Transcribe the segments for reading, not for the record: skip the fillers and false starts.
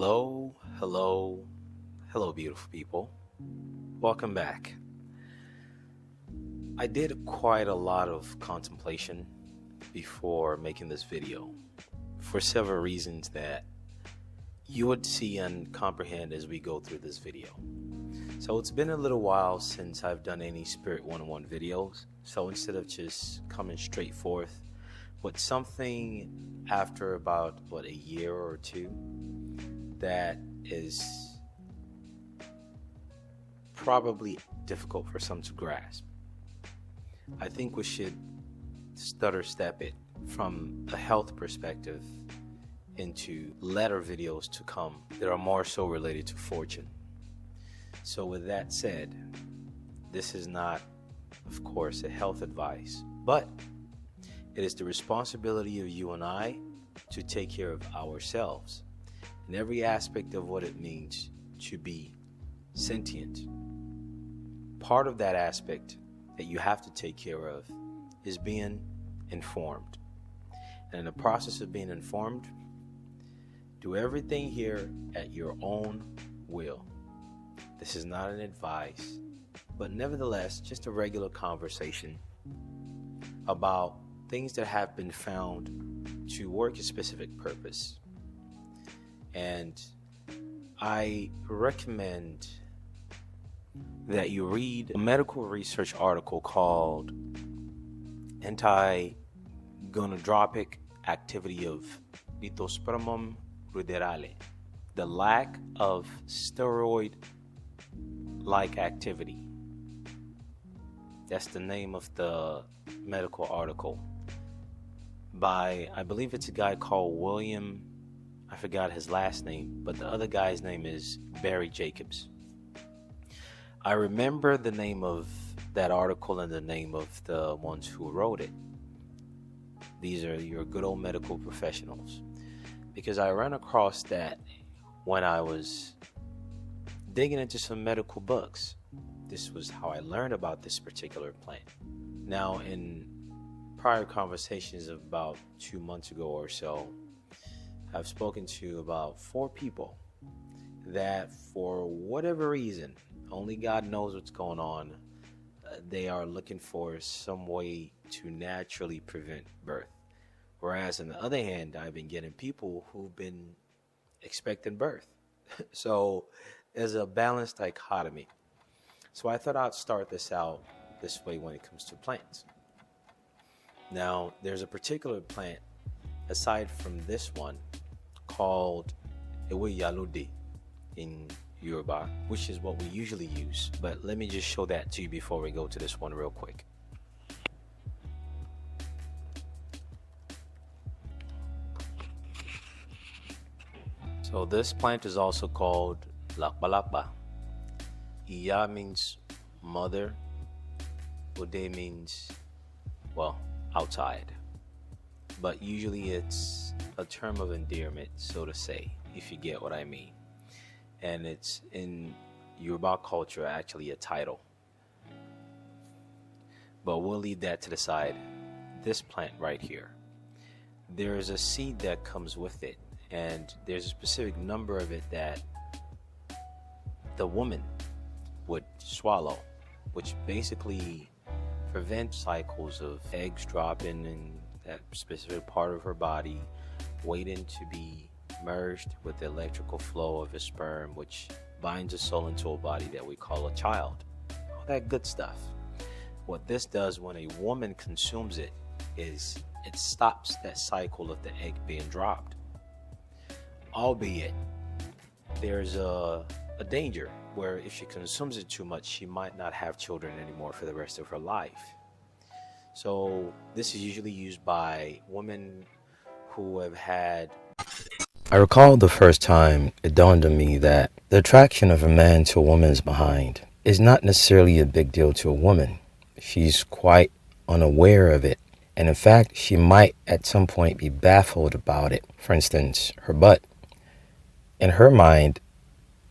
Hello, hello, hello, beautiful people. Welcome back. I did quite a lot of contemplation before making this video for several reasons that you would see and comprehend as we go through this video. So it's been a little while since I've done any Spirit 101 videos. So instead of just coming straight forth with something after about, a year or two, that is probably difficult for some to grasp, I think we should stutter step it from a health perspective into later videos to come that are more so related to fortune. So with that said, this is not, of course, a health advice, but it is the responsibility of you and I to take care of ourselves in every aspect of what it means to be sentient. Part of that aspect that you have to take care of is being informed. And in the process of being informed, do everything here at your own will. This is not an advice, but nevertheless, just a regular conversation about things that have been found to work a specific purpose. And I recommend that you read a medical research article called Anti-Gonadropic Activity of Litospermum ruderale, the lack of steroid-like activity. That's the name of the medical article by, I believe it's a guy called William, I forgot his last name, but the other guy's name is Barry Jacobs. I remember the name of that article and the name of the ones who wrote it. These are your good old medical professionals. Because I ran across that when I was digging into some medical books. This was how I learned about this particular plant. Now, in prior conversations of about 2 months ago or so, I've spoken to about 4 people that, for whatever reason, only God knows what's going on, they are looking for some way to naturally prevent birth. Whereas on the other hand, I've been getting people who've been expecting birth. So there's a balanced dichotomy. So I thought I'd start this out this way when it comes to plants. Now, there's a particular plant, aside from this one, called Ewe Yalode in Yoruba, which is what we usually use. But let me just show that to you before we go to this one real quick. So this plant is also called Lakbalakba. Iya means mother. Ode means, outside. But usually it's a term of endearment, so to say, if you get what I mean. And it's in Yoruba culture actually a title. But we'll leave that to the side. This plant right here, there is a seed that comes with it, and there's a specific number of it that the woman would swallow, which basically prevents cycles of eggs dropping in that specific part of her body, waiting to be merged with the electrical flow of a sperm, which binds a soul into a body that we call a child. All that good stuff. What this does when a woman consumes it is it stops that cycle of the egg being dropped. Albeit, there's a danger where if she consumes it too much, she might not have children anymore for the rest of her life. So this is usually used by women who have had... I recall the first time it dawned on me that the attraction of a man to a woman's behind is not necessarily a big deal to a woman. She's quite unaware of it. And in fact, she might at some point be baffled about it. For instance, her butt. In her mind,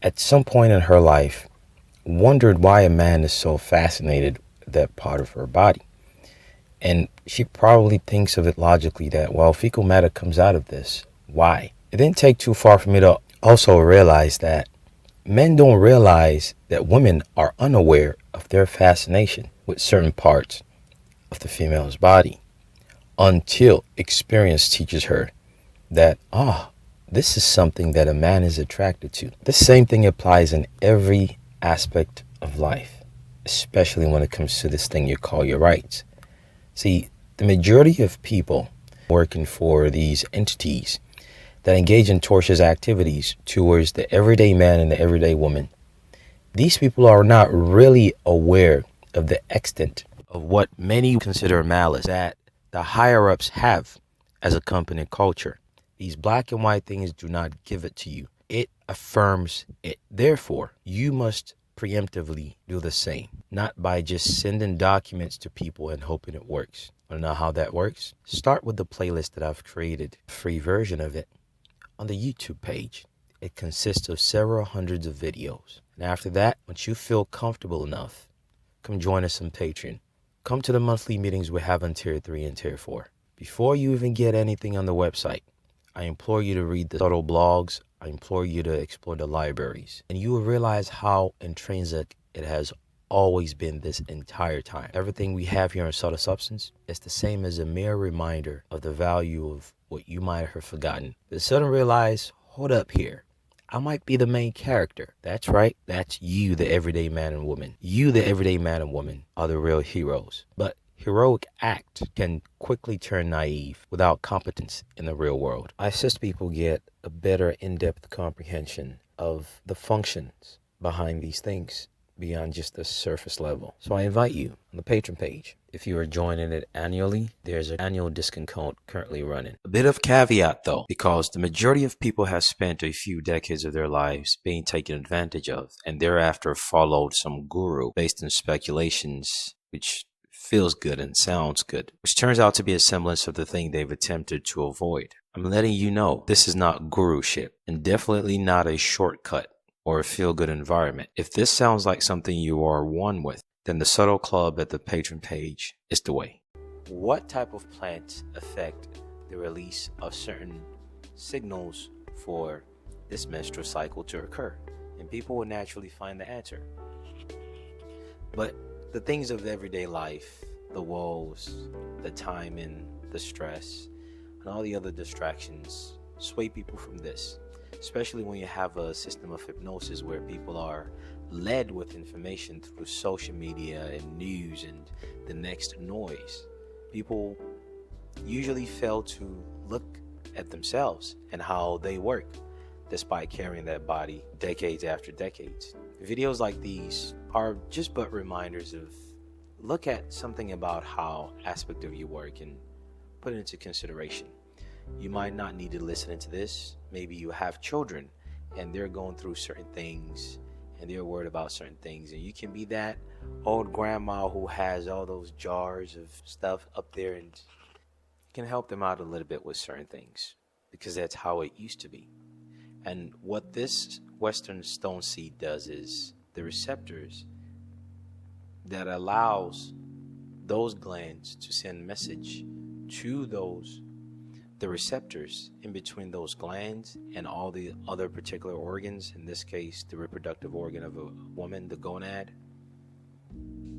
at some point in her life, wondered why a man is so fascinated with that part of her body. And she probably thinks of it logically that, well, fecal matter comes out of this. Why? It didn't take too far for me to Also realize that men don't realize that women are unaware of their fascination with certain parts of the female's body until experience teaches her that, this is something that a man is attracted to. The same thing applies in every aspect of life, especially when it comes to this thing you call your rights. See, the majority of people working for these entities that engage in tortious activities towards the everyday man and the everyday woman, these people are not really aware of the extent of what many consider malice that the higher-ups have as a company culture. These black and white things do not give it to you. It affirms it. Therefore, you must preemptively do the same, not by just sending documents to people and hoping it works. Want to know how that works? Start with the playlist that I've created, a free version of it, on the YouTube page. It consists of several hundreds of videos. And after that, once you feel comfortable enough, come join us on Patreon. Come to the monthly meetings we have on Tier 3 and Tier 4. Before you even get anything on the website, I implore you to read the subtle blogs. I implore you to explore the libraries. And you will realize how intrinsic it has always been this entire time. Everything we have here on Subtle Substance is the same as a mere reminder of the value of what you might have forgotten. But suddenly realize, hold up here. I might be the main character. That's right. That's you, the everyday man and woman. You, the everyday man and woman, are the real heroes. But heroic act can quickly turn naive without competence in the real world. I assist people get a better in-depth comprehension of the functions behind these things beyond just the surface level. So I invite you on the Patreon page. If you are joining it annually, there's an annual discount code currently running. A bit of caveat though, because the majority of people have spent a few decades of their lives being taken advantage of and thereafter followed some guru based on speculations which feels good and sounds good, which turns out to be a semblance of the thing they've attempted to avoid. I'm letting you know this is not guruship and definitely not a shortcut or a feel-good environment. If this sounds like something you are one with, then the Subtle Club at the Patreon page is the way. What type of plants affect the release of certain signals for this menstrual cycle to occur? And people will naturally find the answer. But the things of everyday life, the woes, the timing, the stress, and all the other distractions sway people from this, especially when you have a system of hypnosis where people are led with information through social media and news and the next noise. People usually fail to look at themselves and how they work, despite carrying that body decades after decades. Videos like these are just but reminders of look at something about how aspect of your work and put it into consideration. You might not need to listen to this. Maybe you have children and they're going through certain things and they're worried about certain things, and you can be that old grandma who has all those jars of stuff up there and can help them out a little bit with certain things, because that's how it used to be. And what this Western stone seed does is the receptors that allows those glands to send message to the receptors in between those glands and all the other particular organs, in this case the reproductive organ of a woman, the gonad.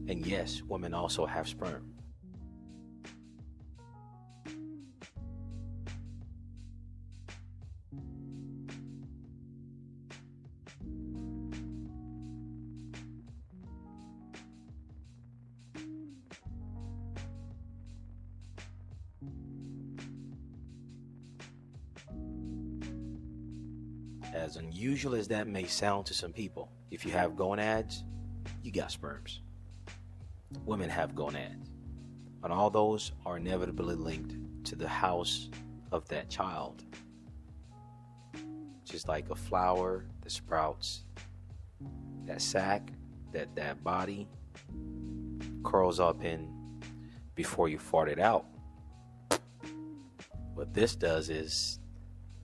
And yes, women also have sperm. As unusual as that may sound to some people, if you have gonads, you got sperms. Women have gonads, and all those are inevitably linked to the house of that child. Just like a flower that sprouts, that sac, that body curls up in before you fart it out. What this does is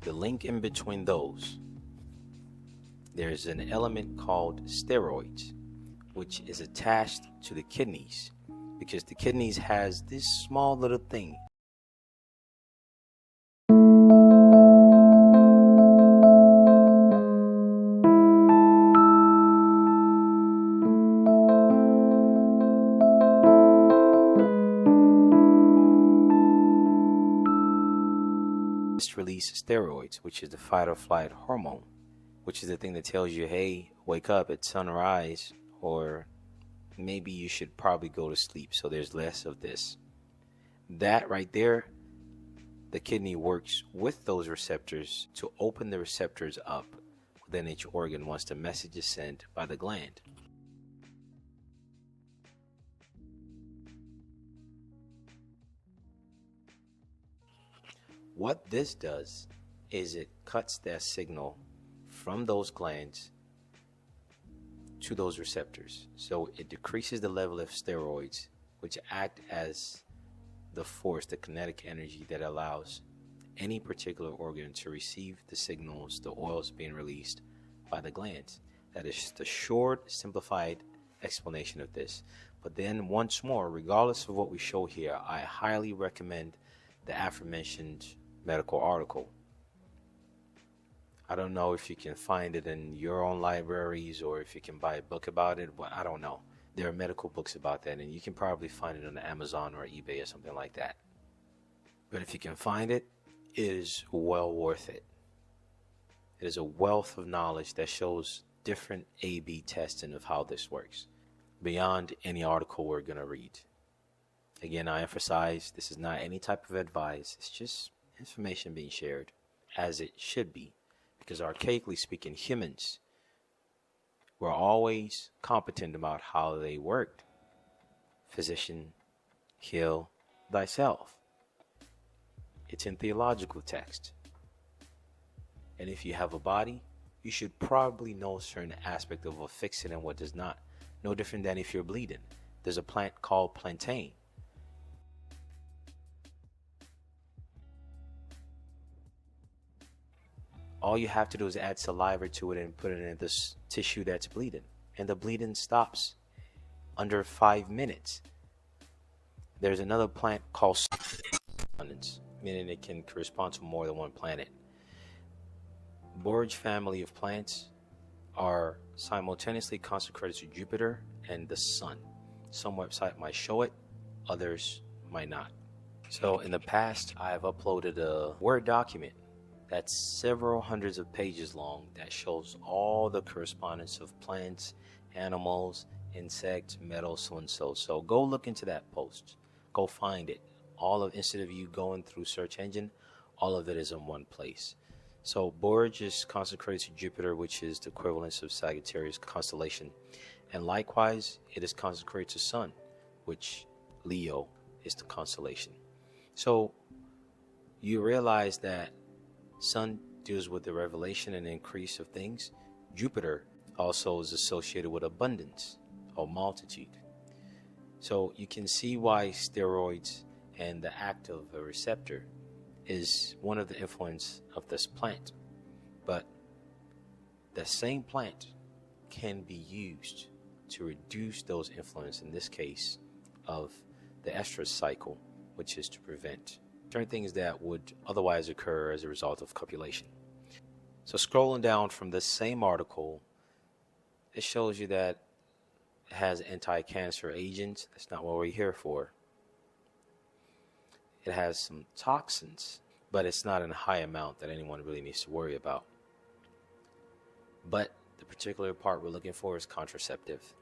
the link in between those. There's an element called steroids, which is attached to the kidneys, because the kidneys has this small little thing. release steroids, which is the fight or flight hormone, which is the thing that tells you, hey, wake up at sunrise, or maybe you should probably go to sleep, so there's less of this. That right there, the kidney works with those receptors to open the receptors up within each organ once the message is sent by the gland. What this does is it cuts that signal from those glands to those receptors. So it decreases the level of steroids, which act as the force, the kinetic energy that allows any particular organ to receive the signals, the oils being released by the glands. That is the short, simplified explanation of this. But then once more, regardless of what we show here, I highly recommend the aforementioned medical article. I don't know if you can find it in your own libraries or if you can buy a book about it. Well, I don't know. There are medical books about that, and you can probably find it on Amazon or eBay or something like that. But if you can find it, it is well worth it. It is a wealth of knowledge that shows different A/B testing of how this works, beyond any article we're going to read. Again, I emphasize this is not any type of advice. It's just information being shared as it should be, because archaically speaking, humans were always competent about how they worked. Physician, heal thyself. It's in theological text. And if you have a body, you should probably know a certain aspect of what fix it and what does not. No different than if you're bleeding. There's a plant called plantain. All you have to do is add saliva to it and put it in this tissue that's bleeding, and the bleeding stops under 5 minutes. There's another plant called Correspondence, meaning it can correspond to more than one planet. Borage family of plants are simultaneously consecrated to Jupiter and the Sun. Some website might show it, others might not. So in the past, I have uploaded a Word document that's several hundreds of pages long that shows all the correspondence of plants, animals, insects, metals, so and so. So go look into that post. Go find it. Instead of you going through search engine, all of it is in one place. So Borage is consecrated to Jupiter, which is the equivalence of Sagittarius constellation. And likewise, it is consecrated to Sun, which Leo is the constellation. So you realize that Sun deals with the revelation and increase of things. Jupiter also is associated with abundance or multitude. So you can see why steroids and the act of a receptor is one of the influence of this plant. But the same plant can be used to reduce those influence, in this case, of the estrous cycle, which is to prevent certain things that would otherwise occur as a result of copulation. So scrolling down from this same article, it shows you that it has anti-cancer agents. That's not what we're here for. It has some toxins, but it's not in a high amount that anyone really needs to worry about. But the particular part we're looking for is contraceptive.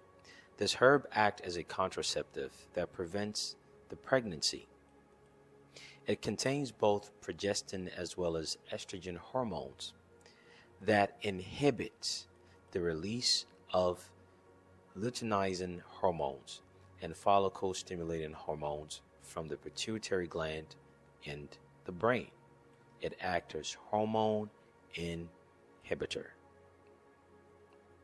This herb acts as a contraceptive that prevents the pregnancy. It contains both progestin as well as estrogen hormones that inhibits the release of luteinizing hormones and follicle-stimulating hormones from the pituitary gland and the brain. It acts as hormone inhibitor.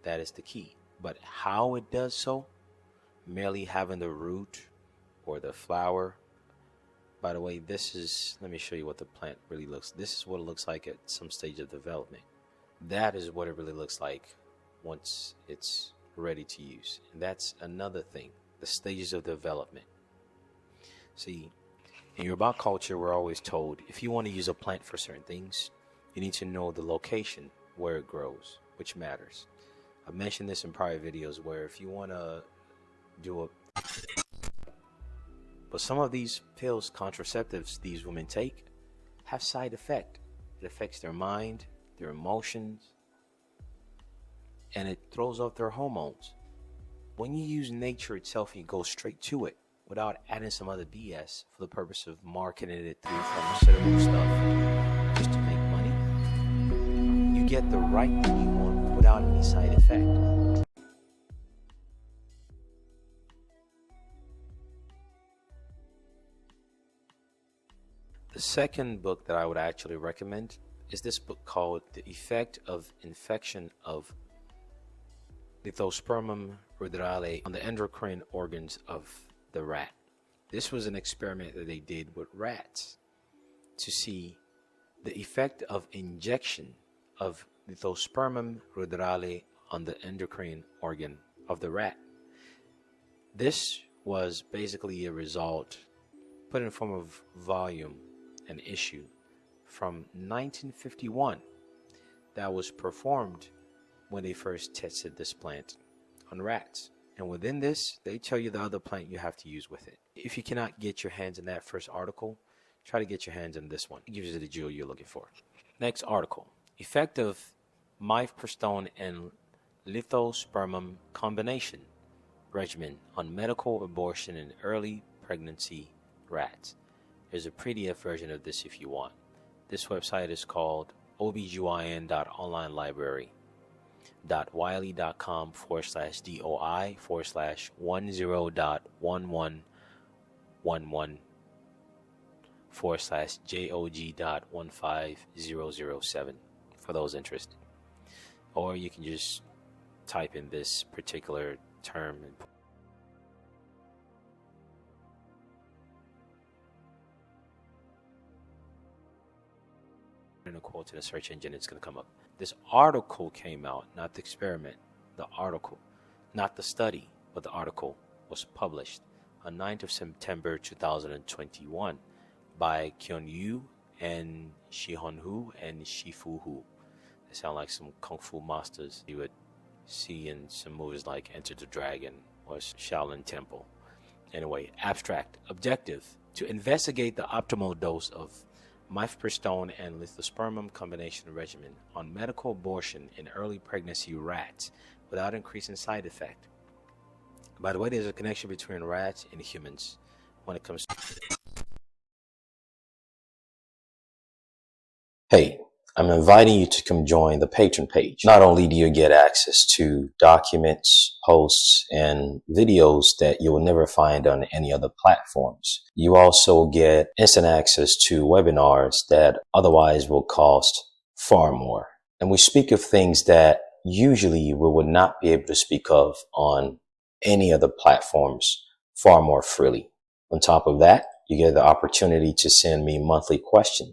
That is the key. But how it does so? Merely having the root or the flower. By the way, let me show you what the plant really looks. This is what it looks like at some stage of development. That is what it really looks like once it's ready to use. And that's another thing, the stages of development. See, in Yoruba culture, we're always told if you want to use a plant for certain things, you need to know the location where it grows, which matters. I've mentioned this in prior videos where if you want to do but some of these pills, contraceptives these women take, have side effect. it affects their mind, their emotions, and it throws off their hormones. When you use nature itself, you go straight to it without adding some other BS for the purpose of marketing it through pharmaceutical stuff just to make money. You get the right thing you want without any side effect. The second book that I would actually recommend is this book called The Effect of Infection of Lithospermum ruderalis on the endocrine organs of the rat. This was an experiment that they did with rats to see the effect of injection of Lithospermum ruderalis on the endocrine organ of the rat. This was basically a result put in form of volume and issue from 1951 that was performed when they first tested this plant on rats. And within this, they tell you the other plant you have to use with it. If you cannot get your hands in that first article, try to get your hands in this one. It gives you the jewel you're looking for. Next article. Effect of mifepristone and lithospermum combination regimen on medical abortion in early pregnancy rats. There's a PDF version of this if you want. This website is called obgyn.online/doi/10.11//jog.15007 for those interested. Or you can just type in this particular term and in a quote in a search engine, it's going to come up. This article came out, not the experiment, the article, not the study, but the article was published on 9th of September 2021 by Kyun-Yu and Shihon-Hu and Shifu-Hu. They sound like some kung fu masters you would see in some movies like Enter the Dragon or Shaolin Temple. Anyway, abstract. Objective: to investigate the optimal dose of mifepristone and lithospermum combination regimen on medical abortion in early pregnancy rats without increasing side effect. By the way, there's a connection between rats and humans when it comes to... Hey, I'm inviting you to come join the patron page. Not only do you get access to documents, posts, and videos that you will never find on any other platforms, you also get instant access to webinars that otherwise will cost far more. And we speak of things that usually we would not be able to speak of on any other platforms far more freely. On top of that, you get the opportunity to send me monthly questions